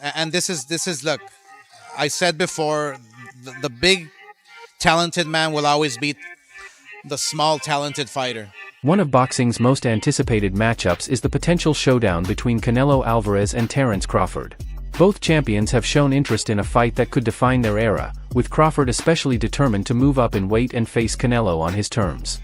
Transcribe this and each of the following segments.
And this is look. I said before, the big talented man will always beat the small talented fighter. One of boxing's most anticipated matchups is the potential showdown between Canelo Alvarez and Terence Crawford. Both champions have shown interest in a fight that could define their era, with Crawford especially determined to move up in weight and face Canelo on his terms.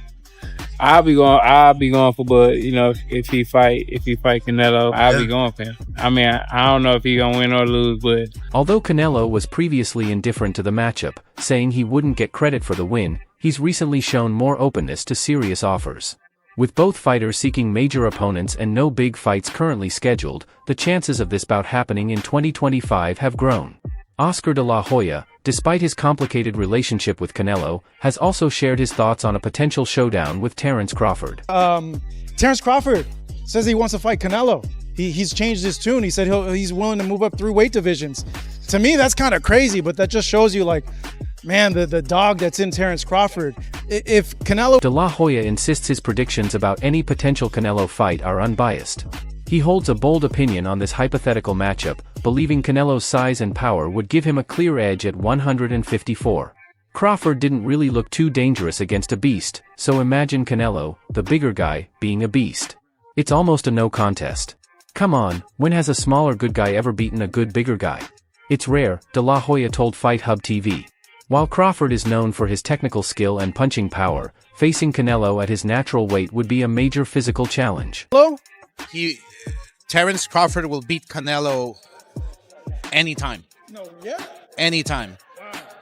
I'll be going for Bud. You know, if he fight Canelo, I'll be going for him. I mean, I don't know if he gonna win or lose, but although Canelo was previously indifferent to the matchup, saying he wouldn't get credit for the win, he's recently shown more openness to serious offers. With both fighters seeking major opponents and no big fights currently scheduled, the chances of this bout happening in 2025 have grown. Oscar de la Hoya, despite his complicated relationship with Canelo, has also shared his thoughts on a potential showdown with Terence Crawford. Terence Crawford says he wants to fight Canelo. He's changed his tune. He said he's willing to move up 3 weight divisions. To me, that's kind of crazy, but that just shows you, like, man, the dog that's in Terence Crawford. If Canelo... De La Hoya insists his predictions about any potential Canelo fight are unbiased. He holds a bold opinion on this hypothetical matchup, believing Canelo's size and power would give him a clear edge at 154. Crawford didn't really look too dangerous against a beast, so imagine Canelo, the bigger guy, being a beast. It's almost a no contest. Come on, when has a smaller good guy ever beaten a good bigger guy? It's rare, De La Hoya told Fight Hub TV. While Crawford is known for his technical skill and punching power, facing Canelo at his natural weight would be a major physical challenge. Hello? Terence Crawford will beat Canelo anytime. No, yeah? Anytime.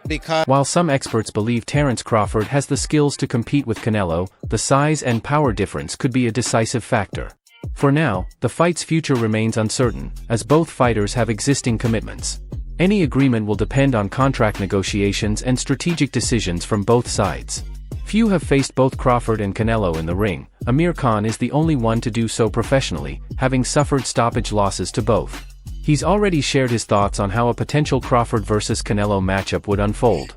Because while some experts believe Terence Crawford has the skills to compete with Canelo, the size and power difference could be a decisive factor. For now, the fight's future remains uncertain, as both fighters have existing commitments. Any agreement will depend on contract negotiations and strategic decisions from both sides. Few have faced both Crawford and Canelo in the ring. Amir Khan is the only one to do so professionally, having suffered stoppage losses to both. He's already shared his thoughts on how a potential Crawford versus Canelo matchup would unfold.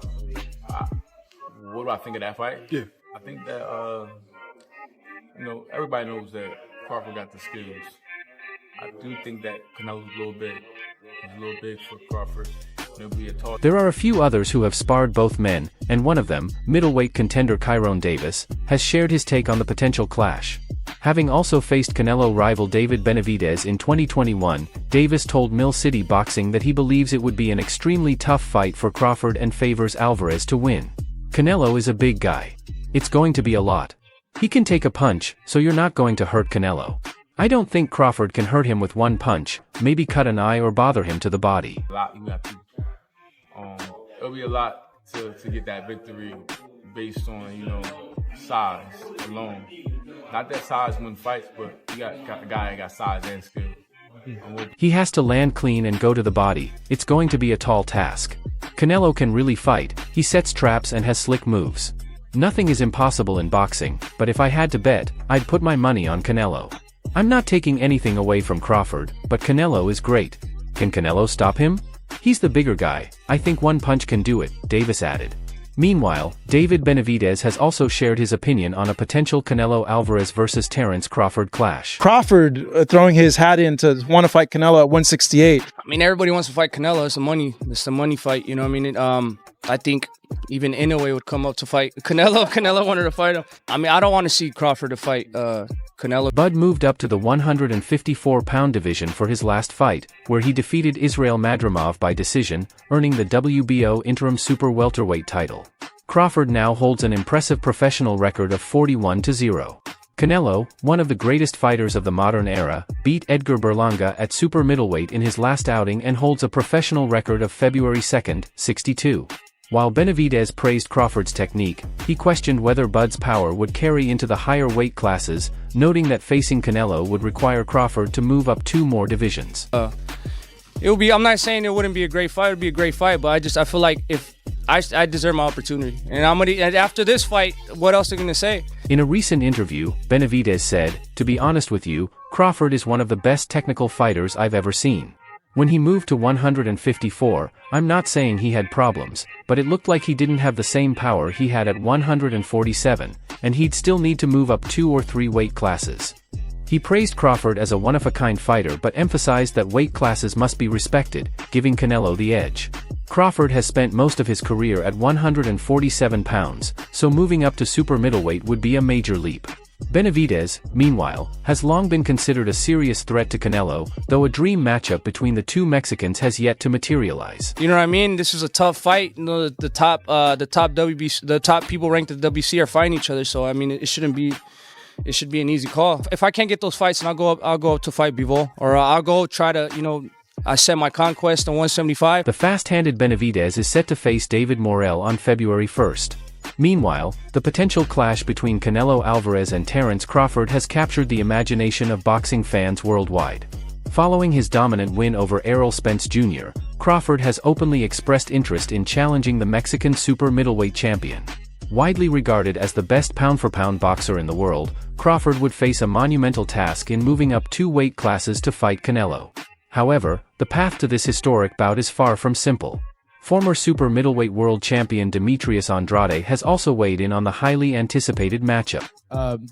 What do I think of that fight? Yeah. I think that, everybody knows that Crawford got the skills. I do think that Canelo's a little big for Crawford. There are a few others who have sparred both men, and one of them, middleweight contender Kyron Davis, has shared his take on the potential clash. Having also faced Canelo rival David Benavidez in 2021, Davis told Mill City Boxing that he believes it would be an extremely tough fight for Crawford and favors Alvarez to win. Canelo is a big guy. It's going to be a lot. He can take a punch, so you're not going to hurt Canelo. I don't think Crawford can hurt him with one punch, maybe cut an eye or bother him to the body. It'll be a lot to get that victory based on, size alone. Not that size wins fights, but you got a guy that got size and skill. He has to land clean and go to the body. It's going to be a tall task. Canelo can really fight. He sets traps and has slick moves. Nothing is impossible in boxing, but if I had to bet, I'd put my money on Canelo. I'm not taking anything away from Crawford, but Canelo is great. Can Canelo stop him? He's the bigger guy. I think one punch can do it, Davis added. Meanwhile, David Benavidez has also shared his opinion on a potential Canelo Alvarez versus Terence Crawford clash. Crawford throwing his hat in to want to fight Canelo at 168. I mean, everybody wants to fight Canelo. It's a money fight, you know what I mean? I think even Inoue would come up to fight Canelo. Canelo wanted to fight him. I mean, I don't want to see Crawford to fight Canelo. Bud moved up to the 154-pound division for his last fight, where he defeated Israel Madrimov by decision, earning the WBO interim super welterweight title. Crawford now holds an impressive professional record of 41-0. Canelo, one of the greatest fighters of the modern era, beat Edgar Berlanga at super middleweight in his last outing and holds a professional record of February 2nd, 62. While Benavidez praised Crawford's technique, he questioned whether Bud's power would carry into the higher weight classes, noting that facing Canelo would require Crawford to move up 2 more divisions. I'm not saying it wouldn't be a great fight. It would be a great fight, but I feel like if I deserve my opportunity. And after this fight, what else are they going to say? In a recent interview, Benavidez said, "To be honest with you, Crawford is one of the best technical fighters I've ever seen. When he moved to 154, I'm not saying he had problems, but it looked like he didn't have the same power he had at 147, and he'd still need to move up 2 or 3 weight classes. He praised Crawford as a one-of-a-kind fighter but emphasized that weight classes must be respected, giving Canelo the edge. Crawford has spent most of his career at 147 pounds, so moving up to super middleweight would be a major leap. Benavidez, meanwhile, has long been considered a serious threat to Canelo, though a dream matchup between the two Mexicans has yet to materialize. You know what I mean? This is a tough fight. You know, the top WBC, the top people ranked at the WBC are fighting each other. So I mean, it should be an easy call. If I can't get those fights, then I'll go up to fight Bivol, or I'll go try to, you know, I set my conquest on 175. The fast-handed Benavidez is set to face David Morrell on February 1st. Meanwhile, the potential clash between Canelo Alvarez and Terence Crawford has captured the imagination of boxing fans worldwide. Following his dominant win over Errol Spence Jr., Crawford has openly expressed interest in challenging the Mexican super middleweight champion. Widely regarded as the best pound-for-pound boxer in the world, Crawford would face a monumental task in moving up 2 weight classes to fight Canelo. However, the path to this historic bout is far from simple. Former super middleweight world champion Demetrius Andrade has also weighed in on the highly anticipated matchup.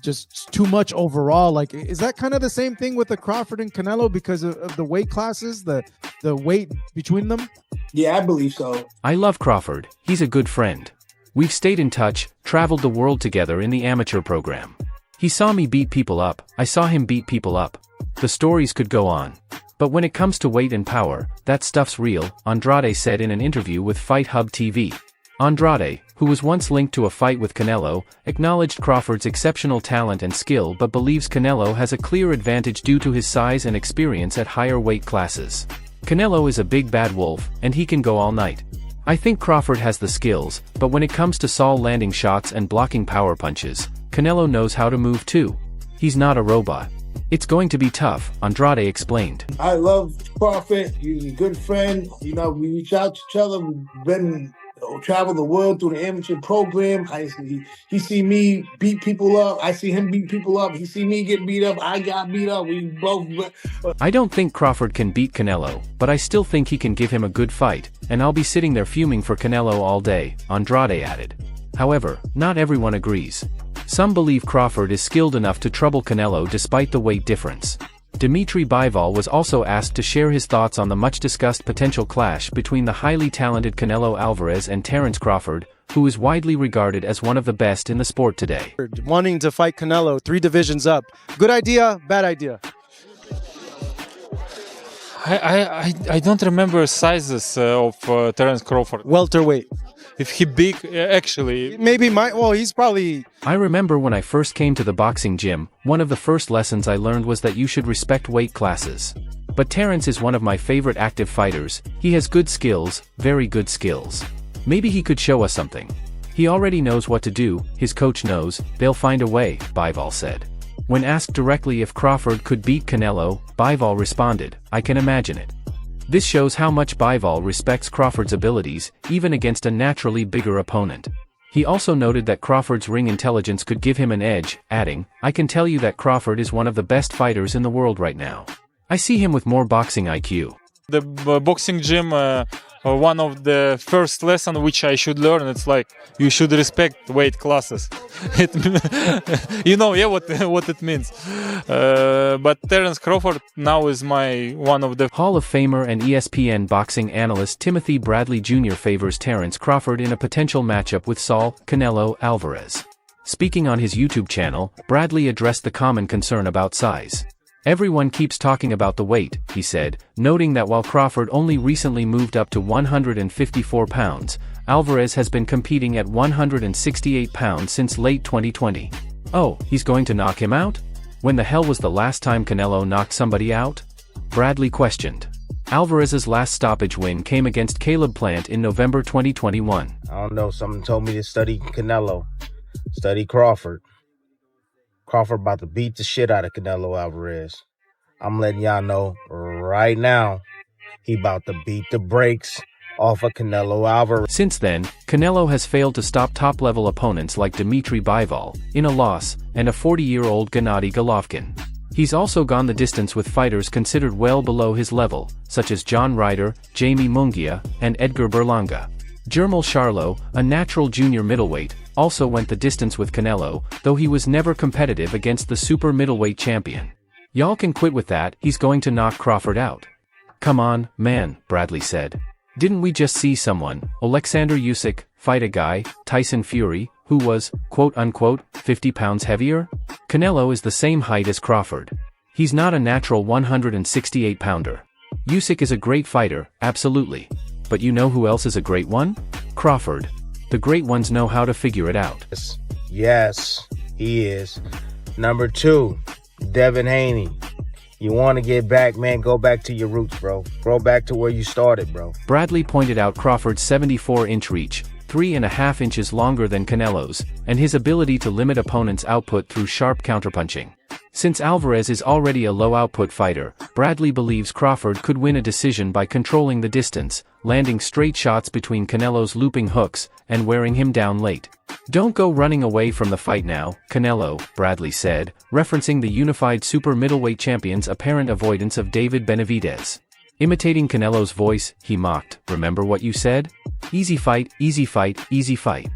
Just too much overall. Like, is that kind of the same thing with the Crawford and Canelo because of the weight classes, the weight between them? Yeah, I believe so. I love Crawford. He's a good friend. We've stayed in touch, traveled the world together in the amateur program. He saw me beat people up, I saw him beat people up. The stories could go on. But when it comes to weight and power, that stuff's real, Andrade said in an interview with Fight Hub TV. Andrade, who was once linked to a fight with Canelo, acknowledged Crawford's exceptional talent and skill but believes Canelo has a clear advantage due to his size and experience at higher weight classes. Canelo is a big bad wolf, and he can go all night. I think Crawford has the skills, but when it comes to landing shots and blocking power punches, Canelo knows how to move too. He's not a robot. It's going to be tough, Andrade explained. I love Crawford. He's a good friend. You know, we reach out to each other. We've been travel the world through the amateur program. He see me beat people up. I see him beat people up. He see me get beat up. I got beat up. We both. I don't think Crawford can beat Canelo, but I still think he can give him a good fight, and I'll be sitting there fuming for Canelo all day, Andrade added. However, not everyone agrees. Some believe Crawford is skilled enough to trouble Canelo despite the weight difference. Dimitri Bivol was also asked to share his thoughts on the much-discussed potential clash between the highly talented Canelo Alvarez and Terence Crawford, who is widely regarded as one of the best in the sport today. Wanting to fight Canelo 3 divisions up. Good idea, bad idea? I don't remember sizes of Terence Crawford. Welterweight. If he big, actually. Maybe he's probably... I remember when I first came to the boxing gym, one of the first lessons I learned was that you should respect weight classes. But Terence is one of my favorite active fighters. He has good skills, very good skills. Maybe he could show us something. He already knows what to do, his coach knows, they'll find a way, Bivol said. When asked directly if Crawford could beat Canelo, Bivol responded, I can imagine it. This shows how much Bivol respects Crawford's abilities, even against a naturally bigger opponent. He also noted that Crawford's ring intelligence could give him an edge, adding, I can tell you that Crawford is one of the best fighters in the world right now. I see him with more boxing IQ. The boxing gym, one of the first lessons which I should learn, it's like, you should respect weight classes. You know, yeah, what it means. But Terence Crawford now is one of the... Hall of Famer and ESPN boxing analyst Timothy Bradley Jr. favors Terence Crawford in a potential matchup with Canelo Alvarez. Speaking on his YouTube channel, Bradley addressed the common concern about size. Everyone keeps talking about the weight, he said, noting that while Crawford only recently moved up to 154 pounds, Alvarez has been competing at 168 pounds since late 2020. Oh, he's going to knock him out? When the hell was the last time Canelo knocked somebody out? Bradley questioned. Alvarez's last stoppage win came against Caleb Plant in November 2021. I don't know, someone told me to study Canelo, study Crawford. Crawford about to beat the shit out of Canelo Alvarez. I'm letting y'all know right now, he about to beat the brakes off of Canelo Alvarez. Since then, Canelo has failed to stop top-level opponents like Dimitri Bivol, in a loss, and a 40-year-old Gennady Golovkin. He's also gone the distance with fighters considered well below his level, such as John Ryder, Jamie Munguia, and Edgar Berlanga. Jermall Charlo, a natural junior middleweight, also went the distance with Canelo, though he was never competitive against the super middleweight champion. Y'all can quit with that, he's going to knock Crawford out. Come on, man, Bradley said. Didn't we just see someone, Alexander Usyk, fight a guy, Tyson Fury, who was, quote-unquote, 50 pounds heavier? Canelo is the same height as Crawford. He's not a natural 168-pounder. Usyk is a great fighter, absolutely. But you know who else is a great one? Crawford. The great ones know how to figure it out. Yes, he is. Number 2, Devin Haney. You want to get back, man, go back to your roots, bro. Go back to where you started, bro. Bradley pointed out Crawford's 74-inch reach, 3.5 inches longer than Canelo's, and his ability to limit opponents' output through sharp counterpunching. Since Alvarez is already a low-output fighter, Bradley believes Crawford could win a decision by controlling the distance, landing straight shots between Canelo's looping hooks, and wearing him down late. Don't go running away from the fight now, Canelo, Bradley said, referencing the unified super middleweight champion's apparent avoidance of David Benavidez. Imitating Canelo's voice, he mocked, "Remember what you said? Easy fight, easy fight, easy fight."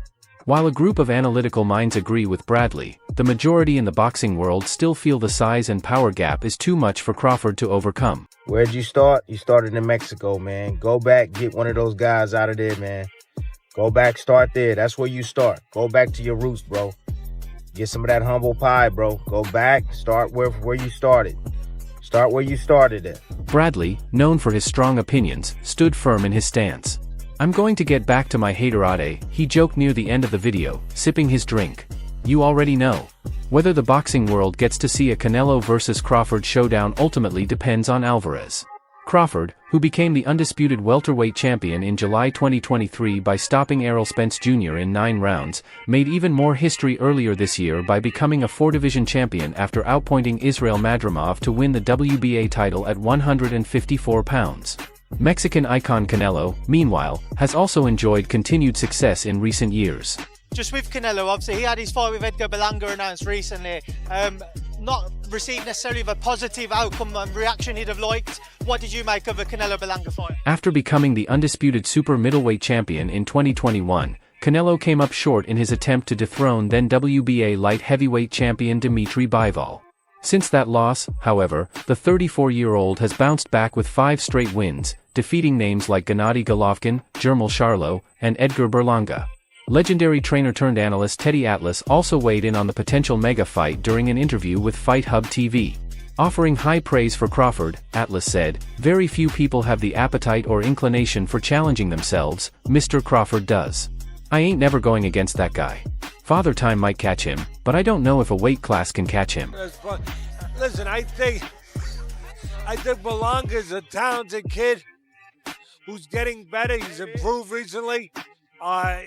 While a group of analytical minds agree with Bradley, the majority in the boxing world still feel the size and power gap is too much for Crawford to overcome. Where'd you start? You started in Mexico, man. Go back, get one of those guys out of there, man. Go back, start there. That's where you start. Go back to your roots, bro. Get some of that humble pie, bro. Go back, start where you started. Start where you started at. Bradley, known for his strong opinions, stood firm in his stance. "I'm going to get back to my haterade," he joked near the end of the video, sipping his drink. You already know. Whether the boxing world gets to see a Canelo vs. Crawford showdown ultimately depends on Alvarez. Crawford, who became the undisputed welterweight champion in July 2023 by stopping Errol Spence Jr. in 9 rounds, made even more history earlier this year by becoming a 4-division champion after outpointing Israel Madrimov to win the WBA title at 154 pounds. Mexican icon Canelo, meanwhile, has also enjoyed continued success in recent years. Just with Canelo, obviously he had his fight with Edgar Berlanga announced recently. Not received necessarily a positive outcome and reaction he'd have liked. What did you make of the Canelo Berlanga fight? After becoming the undisputed super middleweight champion in 2021, Canelo came up short in his attempt to dethrone then WBA light heavyweight champion Dimitri Bivol. Since that loss, however, the 34-year-old has bounced back with 5 straight wins, defeating names like Gennady Golovkin, Jermall Charlo, and Edgar Berlanga. Legendary trainer-turned-analyst Teddy Atlas also weighed in on the potential mega fight during an interview with Fight Hub TV. Offering high praise for Crawford, Atlas said, "Very few people have the appetite or inclination for challenging themselves, Mr. Crawford does. I ain't never going against that guy. Father Time might catch him, but I don't know if a weight class can catch him." Listen, I think Berlanga's a talented kid who's getting better. He's improved recently. I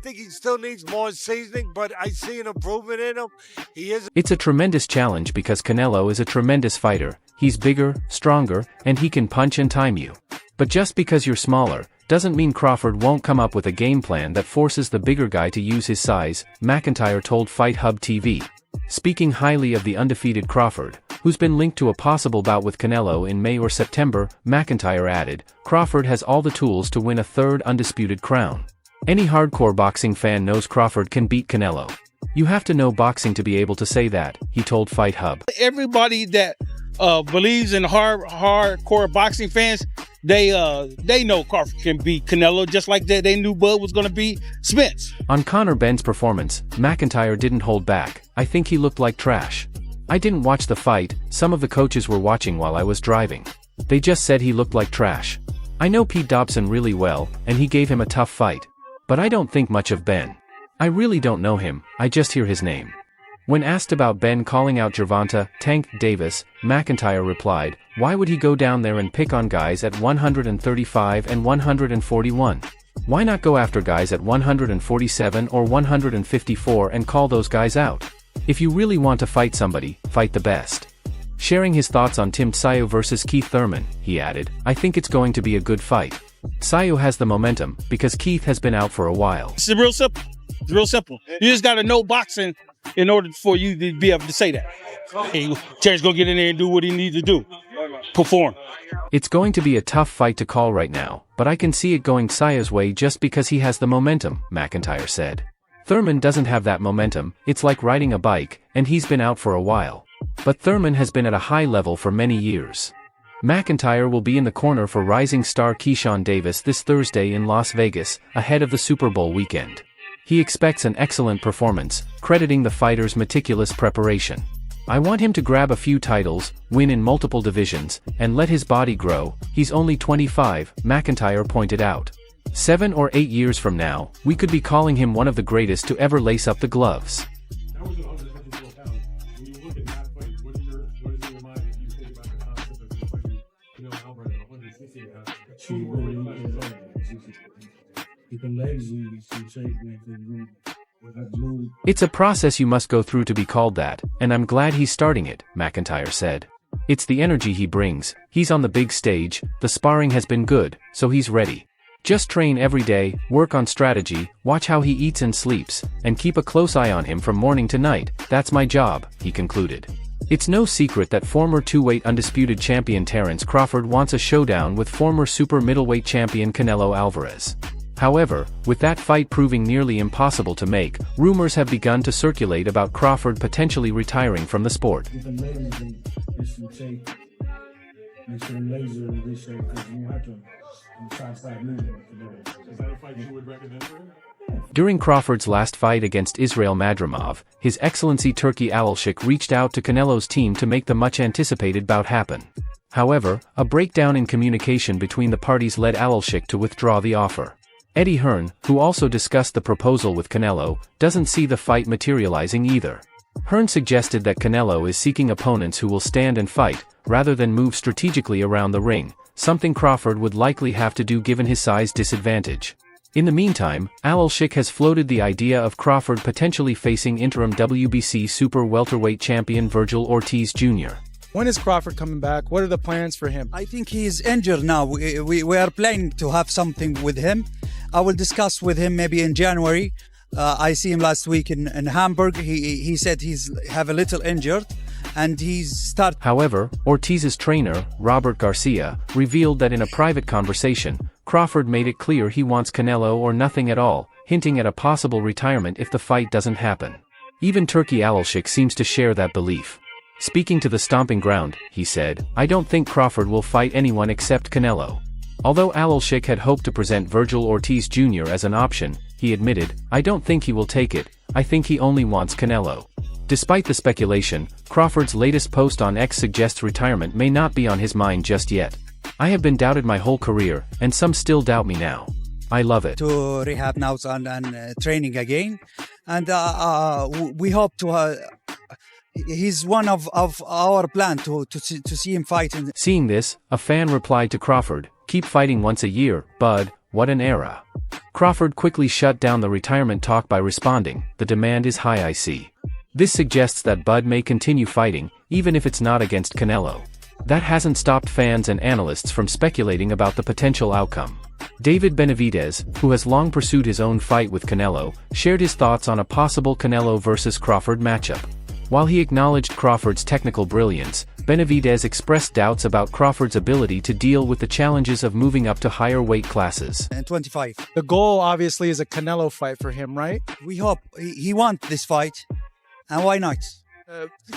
think he still needs more seasoning, but I see an improvement in him. It's a tremendous challenge because Canelo is a tremendous fighter. He's bigger, stronger, and he can punch and time you. But just because you're smaller, doesn't mean Crawford won't come up with a game plan that forces the bigger guy to use his size, McIntyre told Fight Hub TV. Speaking highly of the undefeated Crawford, who's been linked to a possible bout with Canelo in May or September, McIntyre added, Crawford has all the tools to win a 3rd undisputed crown. Any hardcore boxing fan knows Crawford can beat Canelo. You have to know boxing to be able to say that, he told Fight Hub. Everybody that believes in hardcore boxing fans, they know Crawford can beat Canelo, just like they knew Bud was going to beat Spence. On Conor Benn's performance, McIntyre didn't hold back. "I think he looked like trash. I didn't watch the fight, some of the coaches were watching while I was driving. They just said he looked like trash. I know Pete Dobson really well, and he gave him a tough fight. But I don't think much of Ben. I really don't know him, I just hear his name." When asked about Ben calling out Gervonta "Tank" Davis, McIntyre replied, "Why would he go down there and pick on guys at 135 and 141? Why not go after guys at 147 or 154 and call those guys out? If you really want to fight somebody, fight the best." Sharing his thoughts on Tim Tszyu vs. Keith Thurman, he added, "I think it's going to be a good fight. Tszyu has the momentum, because Keith has been out for a while." It's real simple. It's real simple. You just got to know boxing in order for you to be able to say that. Hey, Terry's going to get in there and do what he needs to do. Perform. It's going to be a tough fight to call right now, but I can see it going Tszyu's way just because he has the momentum, McIntyre said. Thurman doesn't have that momentum, it's like riding a bike, and he's been out for a while. But Thurman has been at a high level for many years. McIntyre will be in the corner for rising star Keyshawn Davis this Thursday in Las Vegas, ahead of the Super Bowl weekend. He expects an excellent performance, crediting the fighter's meticulous preparation. "I want him to grab a few titles, win in multiple divisions, and let his body grow. He's only 25, McIntyre pointed out. 7 or 8 years from now, we could be calling him one of the greatest to ever lace up the gloves." "It's a process you must go through to be called that, and I'm glad he's starting it," McIntyre said. "It's the energy he brings, he's on the big stage, the sparring has been good, so he's ready. Just train every day, work on strategy, watch how he eats and sleeps, and keep a close eye on him from morning to night, that's my job," he concluded. It's no secret that former two-weight undisputed champion Terence Crawford wants a showdown with former super middleweight champion Canelo Alvarez. However, with that fight proving nearly impossible to make, rumors have begun to circulate about Crawford potentially retiring from the sport. During Crawford's last fight against Israel Madrimov, His Excellency Turki Alalshik reached out to Canelo's team to make the much-anticipated bout happen. However, a breakdown in communication between the parties led Alalshik to withdraw the offer. Eddie Hearn, who also discussed the proposal with Canelo, doesn't see the fight materializing either. Hearn suggested that Canelo is seeking opponents who will stand and fight, rather than move strategically around the ring, something Crawford would likely have to do given his size disadvantage. In the meantime, Alalshik has floated the idea of Crawford potentially facing interim WBC super welterweight champion Virgil Ortiz Jr. When is Crawford coming back? What are the plans for him? I think he is injured now. We are planning to have something with him. I will discuss with him maybe in January. I see him last week in Hamburg. He said he's have a little injured, and However, Ortiz's trainer, Robert Garcia, revealed that in a private conversation, Crawford made it clear he wants Canelo or nothing at all, hinting at a possible retirement if the fight doesn't happen. Even Turki Alalshik seems to share that belief. Speaking to the Stomping Ground, he said, "I don't think Crawford will fight anyone except Canelo." Although Alalshik had hoped to present Virgil Ortiz Jr. as an option, he admitted, "I don't think he will take it, I think he only wants Canelo." Despite the speculation, Crawford's latest post on X suggests retirement may not be on his mind just yet. "I have been doubted my whole career, and some still doubt me now. I love it." To rehab now and training again, and we hope to. He's one of our plan to see him fight. Seeing this, a fan replied to Crawford, "Keep fighting once a year, bud, what an era." Crawford quickly shut down the retirement talk by responding, "The demand is high, I see." This suggests that Bud may continue fighting, even if it's not against Canelo. That hasn't stopped fans and analysts from speculating about the potential outcome. David Benavidez, who has long pursued his own fight with Canelo, shared his thoughts on a possible Canelo versus Crawford matchup. While he acknowledged Crawford's technical brilliance, Benavidez expressed doubts about Crawford's ability to deal with the challenges of moving up to higher weight classes. 25. The goal obviously is a Canelo fight for him, right? We hope he wants this fight, and why not?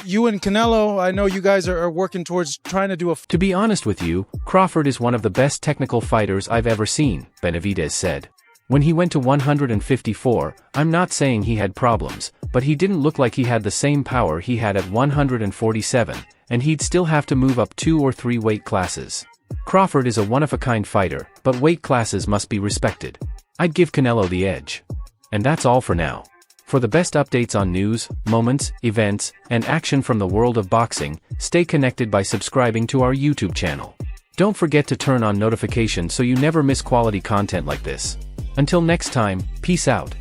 You and Canelo, I know you guys are working towards trying to do a... To be honest with you, Crawford is one of the best technical fighters I've ever seen, Benavidez said. When he went to 154, I'm not saying he had problems, but he didn't look like he had the same power he had at 147, and he'd still have to move up 2 or 3 weight classes. Crawford is a one-of-a-kind fighter, but weight classes must be respected. I'd give Canelo the edge. And that's all for now. For the best updates on news, moments, events, and action from the world of boxing, stay connected by subscribing to our YouTube channel. Don't forget to turn on notifications so you never miss quality content like this. Until next time, peace out.